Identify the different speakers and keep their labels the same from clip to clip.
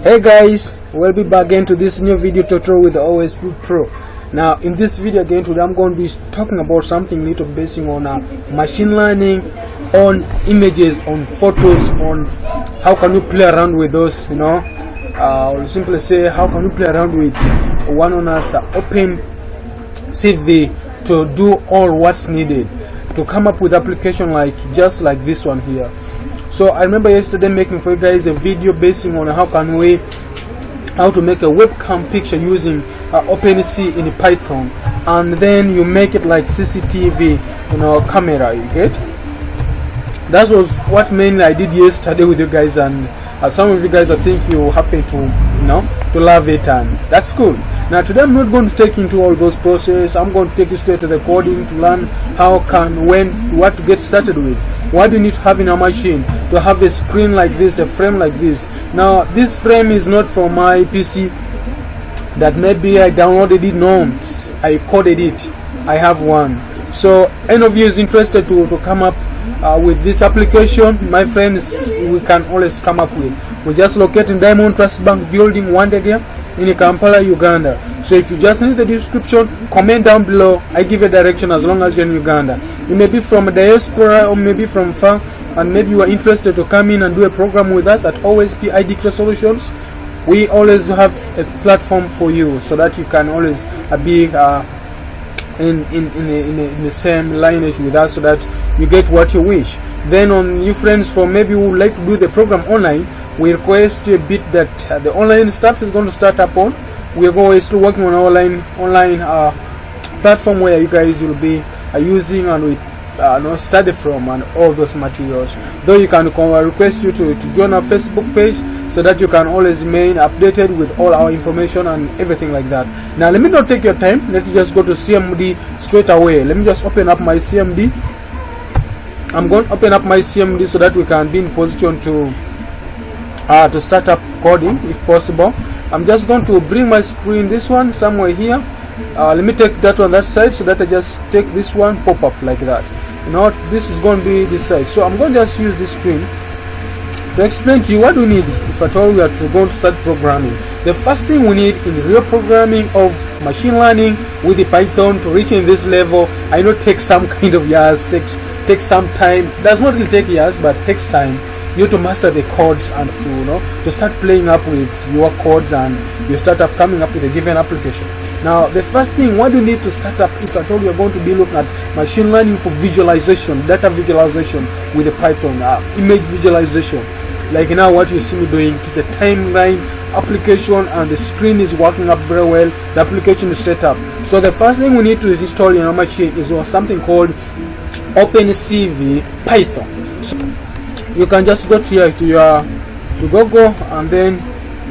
Speaker 1: Hey guys, we'll be back again to this new video tutorial with OSP Pro. Now in this video again today I'm going to be talking about something little basing on machine learning on images, on photos, on how can you play around with those, or simply say how can you play around with one on us OpenCV to do all what's needed to come up with application just like this one here. So I remember yesterday making for you guys a video basing on how to make a webcam picture using OpenCV in Python, and then you make it like CCTV camera, you get. That was what mainly I did yesterday with you guys, and some of you guys I think you happen to love it, and that's cool. Now today I'm not going to take into all those processes. I'm going to take you straight to the coding to learn what to get started with. What do you need to have in a machine to have a screen like this, a frame like this. Now this frame is not from my PC that maybe I downloaded it. No, I coded it. I have one. So any of you is interested to come up with this application, my friends, we can always come up with. We just locate in Diamond Trust Bank building Wandegeya in Kampala, Uganda. So if you just need the description, comment down below. I give a direction as long as you're in Uganda. You may be from diaspora or maybe from far, and maybe you are interested to come in and do a program with us at OSP iDictor Solutions. We always have a platform for you so that you can always be in the same lineage with us, so that you get what you wish. Then on you friends from maybe who would like to do the program online, we request a bit that the online stuff is going to start up on. We're going to working on online platform where you guys will be using and we study from and all those materials. Though you can request you to join our Facebook page so that you can always remain updated with all our information and everything like that. Now let me not take your time. Let's just go to CMD straight away. Let me just open up my CMD. I'm going to open up my CMD so that we can be in position to start up coding if possible. I'm just going to bring my screen, this one somewhere here. Let me take that one that side so that I just take this one, pop up like that. This is going to be this side. So I'm going to just use this screen to explain to you what we need if at all we are going to start programming. The first thing we need in real programming of machine learning with the Python to reach in this level, I know takes some kind of years, takes some time. Does not really take years, but takes time. You have to master the codes and to start playing up with your codes, and you start up coming up with a given application. Now the first thing, what do you need to start up if at all you are going to be looking at machine learning for visualization, data visualization with the Python, image visualization. Like now what you see me doing, it is a timeline application and the screen is working up very well. The application is set up. So the first thing we need to install in our machine is something called OpenCV Python. So you can just go to Google and then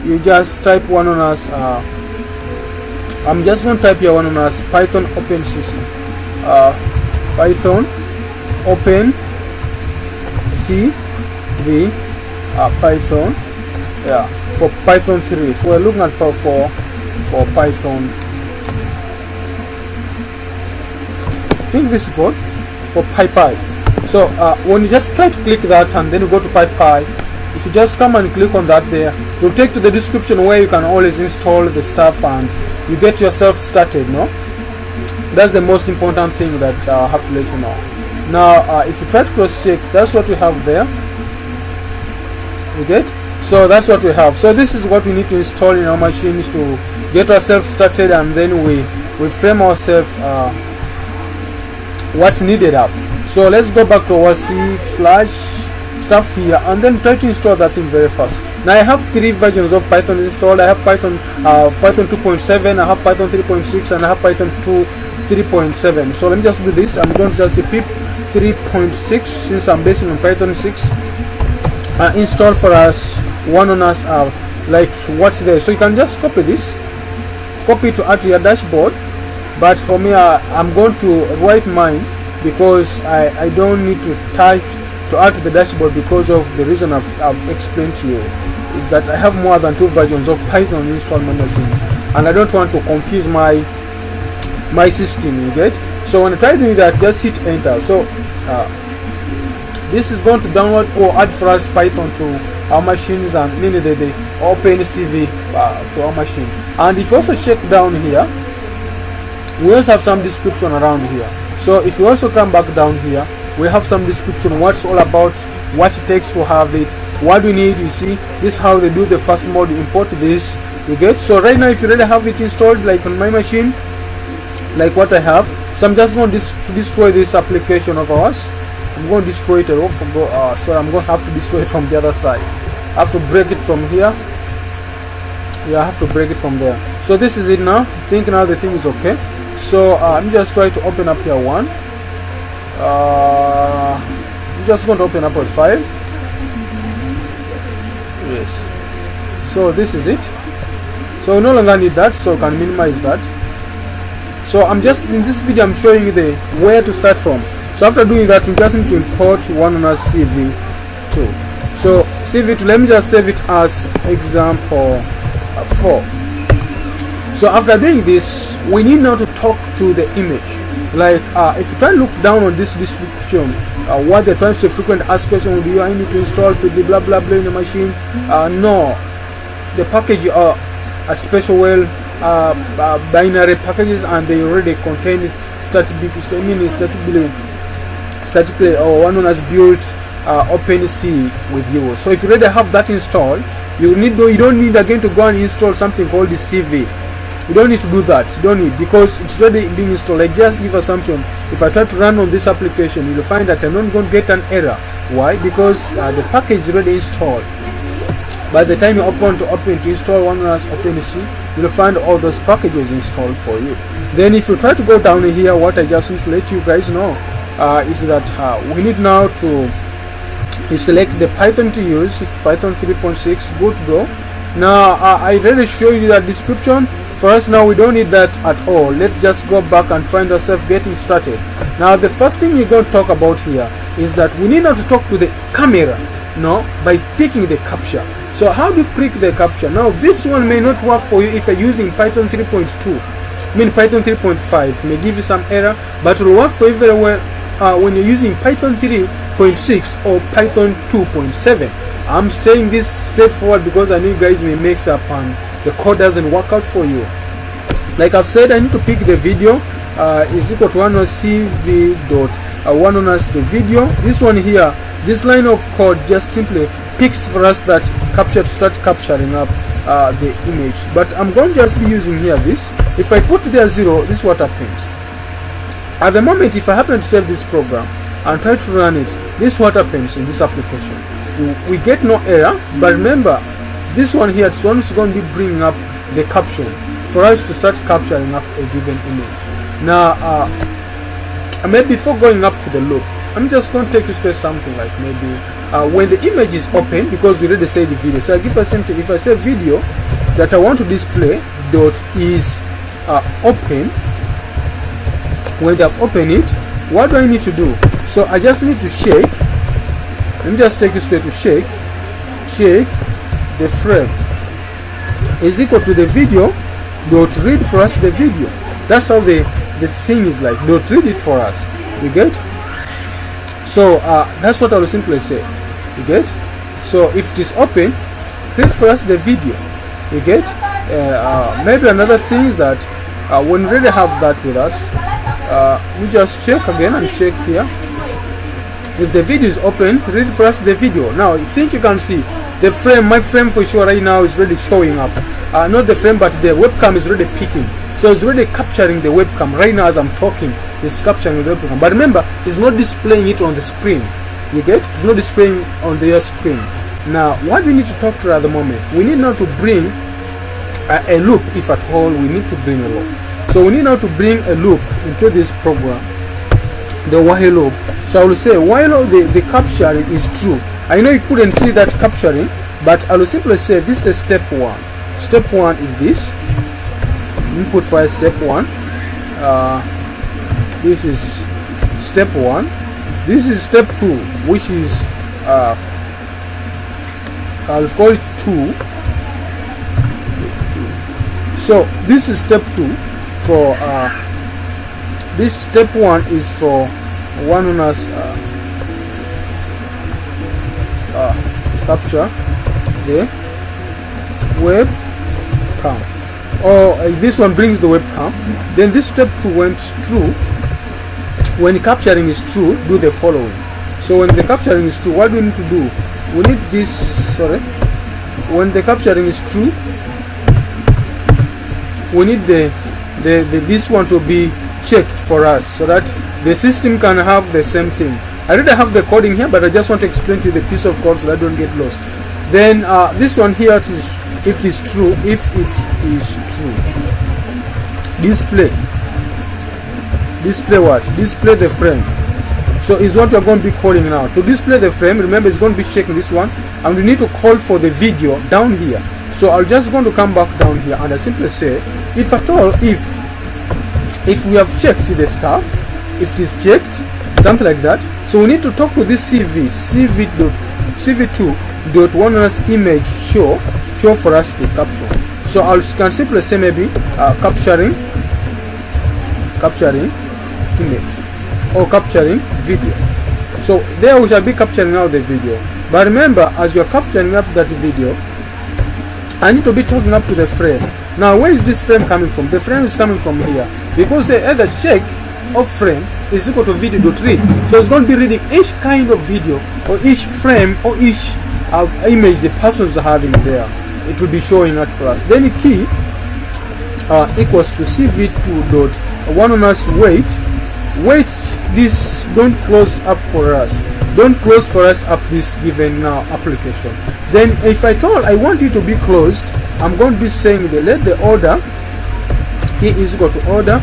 Speaker 1: you just type one on us. I'm just going to type here one on us, Python OpenCV. Python OpenCV Python, for Python 3. So we're looking at for Python. I think this is called for PyPy. So when you just try to click that and then you go to PyPy, if you just come and click on that there, it will take to the description where you can always install the stuff and you get yourself started. That's the most important thing that I have to let you know. Now if you try to cross check, that's what we have there. You get? So that's what we have. So this is what we need to install in our machines to get ourselves started, and then we frame ourselves what's needed up. So let's go back to our C Flash stuff here and then try to install that thing very fast. Now I have 3 versions of Python installed. I have Python 2.7, I have Python 3.6, and I have Python 3.7. So let me just do this. I'm going to just say pip 3.6 since I'm basing on Python 6. Install for us one on us like what's there. So you can just copy this, copy to add to your dashboard, but for me I'm going to write mine because I don't need to type to add to the dashboard because of the reason I've explained to you, is that I have more than 2 versions of Python installed on my machine and I don't want to confuse my system, you get. So when I try doing that, just hit enter. So this is going to download or add for us Python to our machines, and meaning the OpenCV to our machine. And if you also check down here, we also have some description around here. So if you also come back down here, we have some description, what's all about, what it takes to have it, what we need. You see, this is how they do the first mode, import this, you get. So right now, if you already have it installed, like on my machine, like what I have, so I'm just going to destroy this application of ours. I'm going to destroy it. So I'm going to have to destroy it from the other side. I have to break it from here. Yeah, I have to break it from there. So this is it now. I think now the thing is okay. So I'm just trying to open up here one. I'm just going to open up a file. Yes. So this is it. So we no longer need that, so we can minimize that. So I'm just in this video I'm showing you the where to start from. So after doing that, we just need to import one on our CV2. So CV2, let me just save it as example 4. So after doing this, we need now to talk to the image. Like if you try to look down on this description, what they're trying to say, frequent asked question, do you need to install blah blah blah in the machine? No, the package are a special binary packages, and they already contain statically or one known as built OpenC with you. So if you already have that installed, you don't need again to go and install something called the CV. You don't need to do that. You don't need, because it's already being installed. Like, just give assumption, if I try to run on this application, you'll find that I'm not going to get an error. Why? Because the package is already installed. By the time you open to install one as OpenC, you'll find all those packages installed for you. Then if you try to go down here, what I just need to let you guys know is that we need now to select the Python to use. If Python 3.6, good to go. Now I already showed you that description. For us now, we don't need that at all. Let's just go back and find ourselves getting started. Now the first thing we're going to talk about here is that we need now to talk to the camera, by picking the capture. So how do you pick the capture? Now this one may not work for you if you're using Python 3.2. Python 3.5 may give you some error, but it will work for you very well when you're using Python 3.6 or Python 2.7. I'm saying this straightforward because I know you guys may mix up and the code doesn't work out for you. Like I've said, I need to pick the video is equal to 1 on CV dot 1 on as the video. This one here, this line of code just simply picks for us that capture to start capturing up the image. But I'm going to just be using here this. If I put there 0, this is what happens. At the moment, if I happen to save this program and try to run it, this is what happens in this application. We get no error, but remember, this one here, this one is going to be bringing up the caption for us to start capturing up a given image. Now, maybe before going up to the loop, I'm just going to take you to something like maybe when the image is open, because we already said the video. So if I say video that I want to display dot is open, when they have opened it, what do I need to do? So I just need to shake. Let me just take you straight to shake the frame is equal to the video dot read for us the video. That's how the thing is like. Dot read it for us. You get? So that's what I will simply say. You get? So if it is open, read for us the video. You get? Maybe another thing is that when we already have that with us, we just check again and check here. If the video is open, read for us the video. Now I think you can see the frame, my frame for sure right now is already showing up. Not the frame, but the webcam is already picking. So it's already capturing the webcam right now as I'm talking. It's capturing the webcam. But remember, it's not displaying it on the screen. You get? It's not displaying on their screen. Now, what we need to talk to at the moment, we need now to bring a loop, if at all we need to bring a loop. So we need now to bring a loop into this program, the while loop. So I will say while the capturing is true. I know you couldn't see that capturing, but I will simply say this is step 1. Step 1 is this. Input file step 1. This is step 1. This is step 2, which is I'll call it 2. So this is step 2 for this step 1 is for one on us capture the webcam. This one brings the webcam. Then this step 2 went true. When capturing is true, do the following. So when the capturing is true, what do we need to do? We need this, when the capturing is true, we need this one to be checked for us, so that the system can have the same thing. I already have the coding here, but I just want to explain to you the piece of code so that I don't get lost. Then this one here, if it is true, display what? Display the frame. So is what you're going to be calling now. To display the frame, remember it's going to be checking this one, and we need to call for the video down here. So I'm just going to come back down here, and I simply say, if at all, if we have checked the stuff, if it is checked, something like that. So we need to talk to this cv2.onerunners image show for us the caption. So I can simply say maybe capturing image or capturing video. So there we shall be capturing out the video. But remember, as you are capturing up that video, I need to be talking up to the frame. Now where is this frame coming from? The frame is coming from here, because the other check of frame is equal to video.read. So it's going to be reading each kind of video or each frame or each image the persons are having there. It will be showing that for us. Then the key equals to cv2.onerunners wait this, don't close up for us, up this given application. Then if I told I want it to be closed, I'm going to be saying that let the order key is equal to order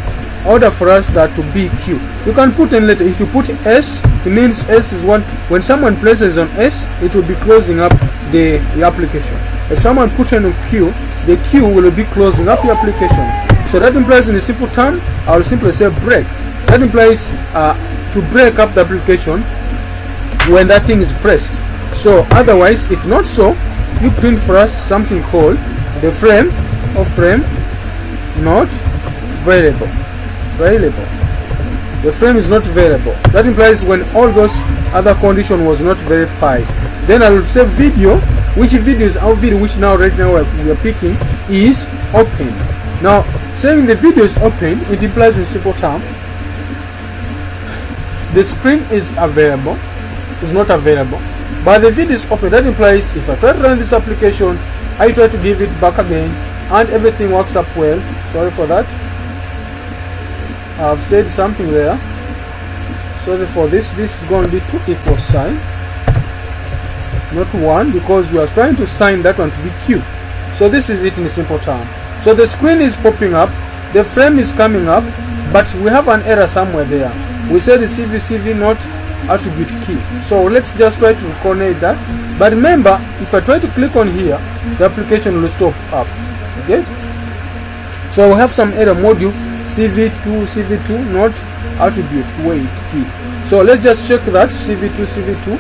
Speaker 1: for us that to be Q. You can put in letter. If you put S, it means S is one. When someone places on S, it will be closing up the application. If someone put in a Q, the Q will be closing up the application. So that implies, in a simple term, I will simply say break. That implies to break up the application when that thing is pressed. So otherwise, if not so, you print for us something called the frame or frame not variable. The frame is not variable. That implies when all those other condition was not verified. Then I will say video, which video is our video, which now right now we are picking is open. Now saying the video is open, it implies in simple term the screen is available, is not available, but the video is open. That implies if I try to run this application, I try to give it back again, and everything works up well. Sorry for that. I've said something there. Sorry for this. This is going to be 2 equal sign, not 1, because we are trying to sign that one to be Q. So this is it in a simple term. So the screen is popping up, the frame is coming up, but we have an error somewhere there. We said the CV not attribute key. So let's just try to recognize that. But remember, if I try to click on here, the application will stop up. Okay? So we have some error module CV2 not attribute wait key. So let's just check that CV2,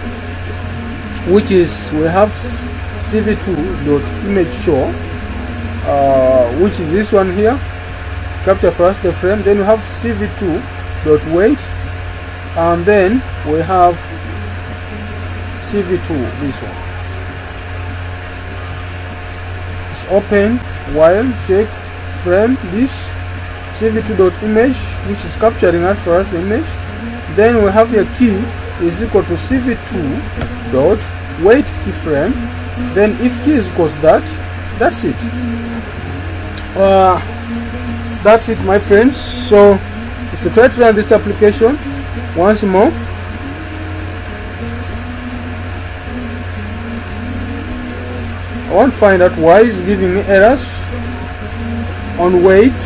Speaker 1: which is we have CV2.image show, which is this one here. Capture first the frame, then we have CV2.wait, and then we have CV2, this one. It's open while check frame this CV2.image, which is capturing us for us the image. Then we have your key is equal to CV2.wait keyframe. Then if key is equals that, that's it. That's it, my friends. So if you try to run this application once more, I won't find out why it's giving me errors on wait.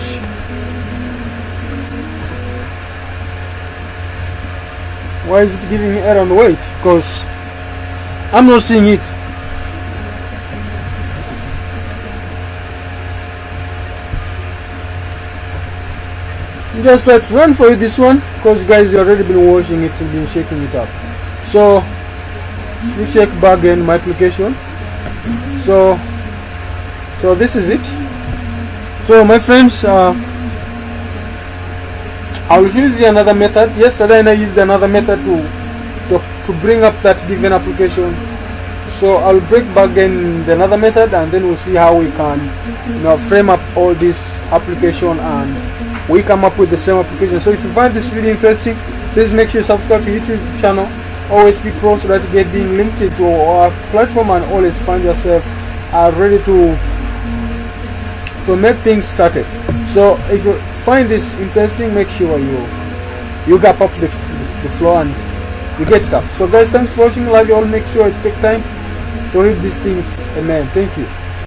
Speaker 1: Why is it giving me error on wait? Because I'm not seeing it. Just try to run for you this one, because guys, you already been watching it and been shaking it up. So let's check back again my application. So this is it. So my friends, I will use another method. Yesterday I used another method to bring up that given application. So I'll break back in another method, and then we'll see how we can, you know, frame up all this application and we come up with the same application. So if you find this video interesting, please make sure you subscribe to YouTube channel OSP Pro, so that you get being linked to our platform and always find yourself ready to make things started. So if you find this interesting, make sure you gap up the floor and you get it up. So guys, thanks for watching. Love you all. Make sure you take time to read these things. Amen. Thank you.